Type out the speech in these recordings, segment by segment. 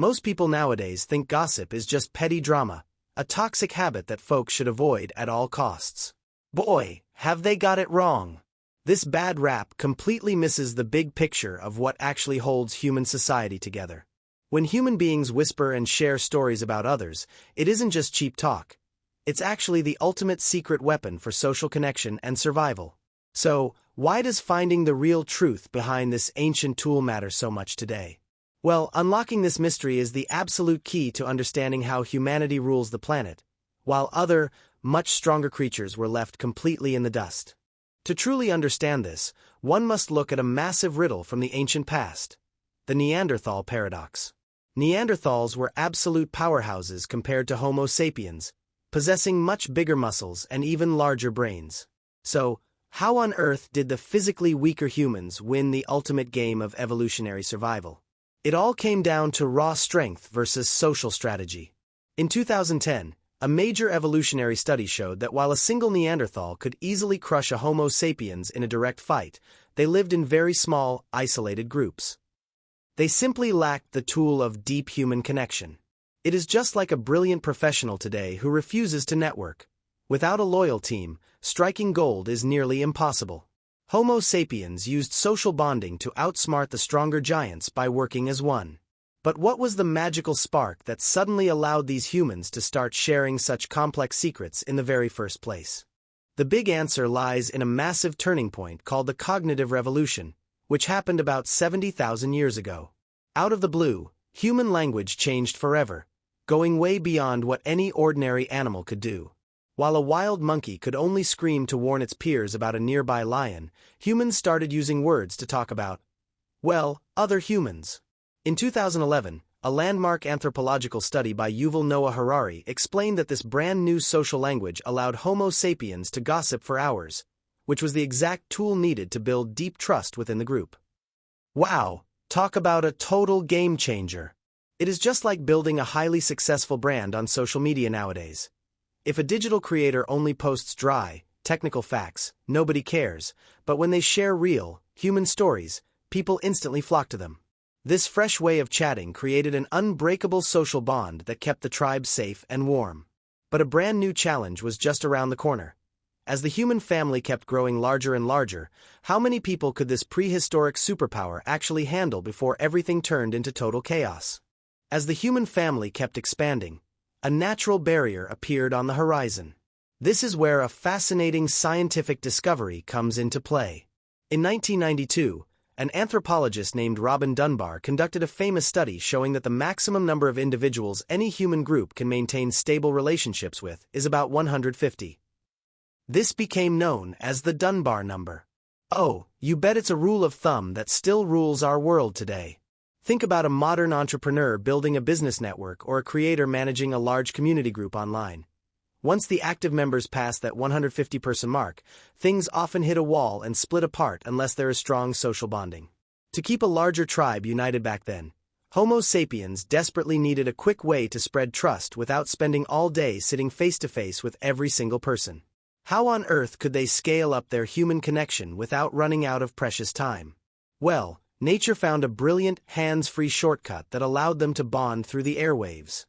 Most people nowadays think gossip is just petty drama, a toxic habit that folks should avoid at all costs. Boy, have they got it wrong. This bad rap completely misses the big picture of what actually holds human society together. When human beings whisper and share stories about others, it isn't just cheap talk. It's actually the ultimate secret weapon for social connection and survival. So, why does finding the real truth behind this ancient tool matter so much today? Well, unlocking this mystery is the absolute key to understanding how humanity rules the planet, while other, much stronger creatures were left completely in the dust. To truly understand this, one must look at a massive riddle from the ancient past: the Neanderthal paradox. Neanderthals were absolute powerhouses compared to Homo sapiens, possessing much bigger muscles and even larger brains. So, how on earth did the physically weaker humans win the ultimate game of evolutionary survival? It all came down to raw strength versus social strategy. In 2010, a major evolutionary study showed that while a single Neanderthal could easily crush a Homo sapiens in a direct fight, they lived in very small, isolated groups. They simply lacked the tool of deep human connection. It is just like a brilliant professional today who refuses to network. Without a loyal team, striking gold is nearly impossible. Homo sapiens used social bonding to outsmart the stronger giants by working as one. But what was the magical spark that suddenly allowed these humans to start sharing such complex secrets in the very first place? The big answer lies in a massive turning point called the cognitive revolution, which happened about 70,000 years ago. Out of the blue, human language changed forever, going way beyond what any ordinary animal could do. While a wild monkey could only scream to warn its peers about a nearby lion, humans started using words to talk about, well, other humans. In 2011, a landmark anthropological study by Yuval Noah Harari explained that this brand new social language allowed Homo sapiens to gossip for hours, which was the exact tool needed to build deep trust within the group. Wow, talk about a total game changer. It is just like building a highly successful brand on social media nowadays. If a digital creator only posts dry, technical facts, nobody cares, but when they share real, human stories, people instantly flock to them. This fresh way of chatting created an unbreakable social bond that kept the tribe safe and warm. But a brand new challenge was just around the corner. As the human family kept growing larger and larger, how many people could this prehistoric superpower actually handle before everything turned into total chaos? As the human family kept expanding, a natural barrier appeared on the horizon. This is where a fascinating scientific discovery comes into play. In 1992, an anthropologist named Robin Dunbar conducted a famous study showing that the maximum number of individuals any human group can maintain stable relationships with is about 150. This became known as the Dunbar number. Oh, you bet it's a rule of thumb that still rules our world today. Think about a modern entrepreneur building a business network or a creator managing a large community group online. Once the active members pass that 150-person mark, things often hit a wall and split apart unless there is strong social bonding. To keep a larger tribe united back then, Homo sapiens desperately needed a quick way to spread trust without spending all day sitting face-to-face with every single person. How on earth could they scale up their human connection without running out of precious time? Well, nature found a brilliant, hands-free shortcut that allowed them to bond through the airwaves.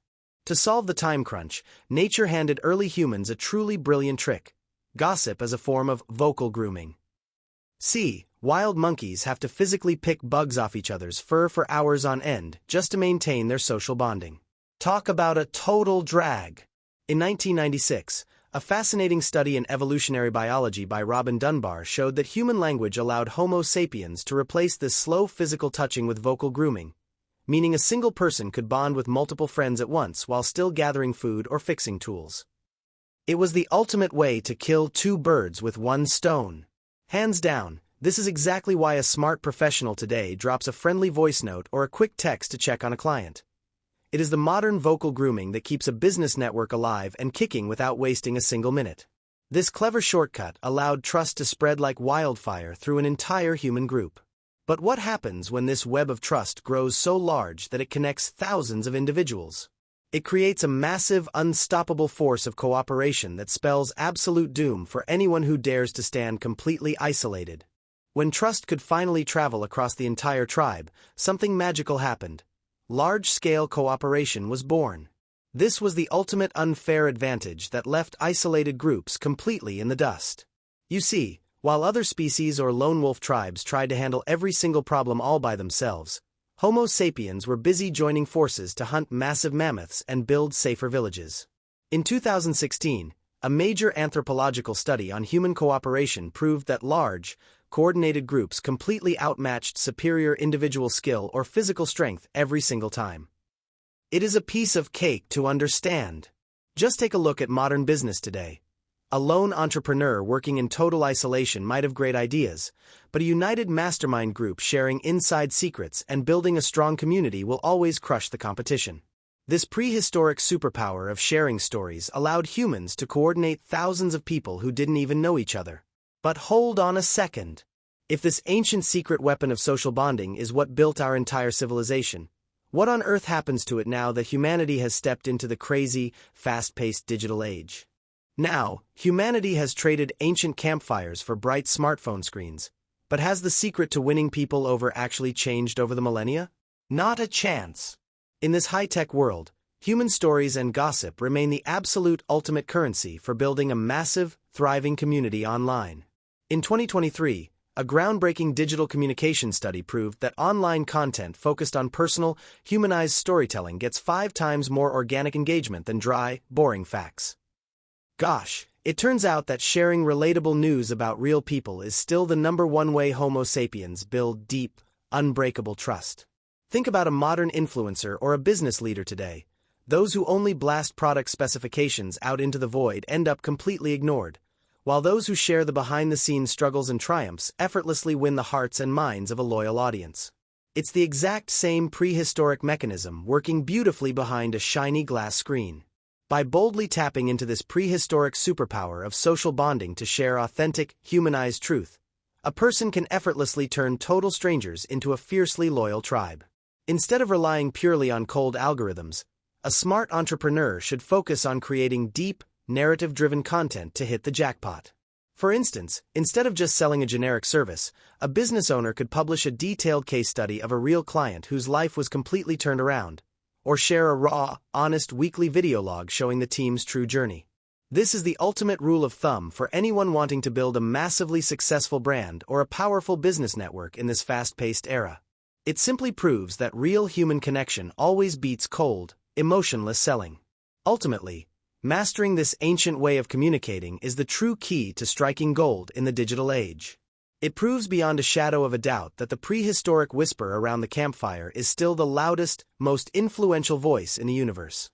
To solve the time crunch, nature handed early humans a truly brilliant trick: gossip as a form of vocal grooming. See, wild monkeys have to physically pick bugs off each other's fur for hours on end just to maintain their social bonding. Talk about a total drag. In 1996, a fascinating study in evolutionary biology by Robin Dunbar showed that human language allowed Homo sapiens to replace this slow physical touching with vocal grooming, meaning a single person could bond with multiple friends at once while still gathering food or fixing tools. It was the ultimate way to kill two birds with one stone. Hands down, this is exactly why a smart professional today drops a friendly voice note or a quick text to check on a client. It is the modern vocal grooming that keeps a business network alive and kicking without wasting a single minute. This clever shortcut allowed trust to spread like wildfire through an entire human group. But what happens when this web of trust grows so large that it connects thousands of individuals? It creates a massive, unstoppable force of cooperation that spells absolute doom for anyone who dares to stand completely isolated. When trust could finally travel across the entire tribe, something magical happened. large-scale cooperation was born. This was the ultimate unfair advantage that left isolated groups completely in the dust. You see, while other species or lone wolf tribes tried to handle every single problem all by themselves, Homo sapiens were busy joining forces to hunt massive mammoths and build safer villages. In 2016, a major anthropological study on human cooperation proved that large, coordinated groups completely outmatched superior individual skill or physical strength every single time. It is a piece of cake to understand. Just take a look at modern business today. A lone entrepreneur working in total isolation might have great ideas, but a united mastermind group sharing inside secrets and building a strong community will always crush the competition. This prehistoric superpower of sharing stories allowed humans to coordinate thousands of people who didn't even know each other. But hold on a second. If this ancient secret weapon of social bonding is what built our entire civilization, what on earth happens to it now that humanity has stepped into the crazy, fast-paced digital age? Now, humanity has traded ancient campfires for bright smartphone screens, but has the secret to winning people over actually changed over the millennia? Not a chance. In this high-tech world, human stories and gossip remain the absolute ultimate currency for building a massive, thriving community online. In 2023, a groundbreaking digital communication study proved that online content focused on personal, humanized storytelling gets 5 times more organic engagement than dry, boring facts. Gosh, it turns out that sharing relatable news about real people is still the #1 way Homo sapiens build deep, unbreakable trust. Think about a modern influencer or a business leader today. Those who only blast product specifications out into the void end up completely ignored, while those who share the behind-the-scenes struggles and triumphs effortlessly win the hearts and minds of a loyal audience. It's the exact same prehistoric mechanism working beautifully behind a shiny glass screen. By boldly tapping into this prehistoric superpower of social bonding to share authentic, humanized truth, a person can effortlessly turn total strangers into a fiercely loyal tribe. Instead of relying purely on cold algorithms, a smart entrepreneur should focus on creating deep, narrative-driven content to hit the jackpot. For instance, instead of just selling a generic service, a business owner could publish a detailed case study of a real client whose life was completely turned around, or share a raw, honest weekly video log showing the team's true journey. This is the ultimate rule of thumb for anyone wanting to build a massively successful brand or a powerful business network in this fast-paced era. It simply proves that real human connection always beats cold, emotionless selling. Ultimately, mastering this ancient way of communicating is the true key to striking gold in the digital age. It proves beyond a shadow of a doubt that the prehistoric whisper around the campfire is still the loudest, most influential voice in the universe.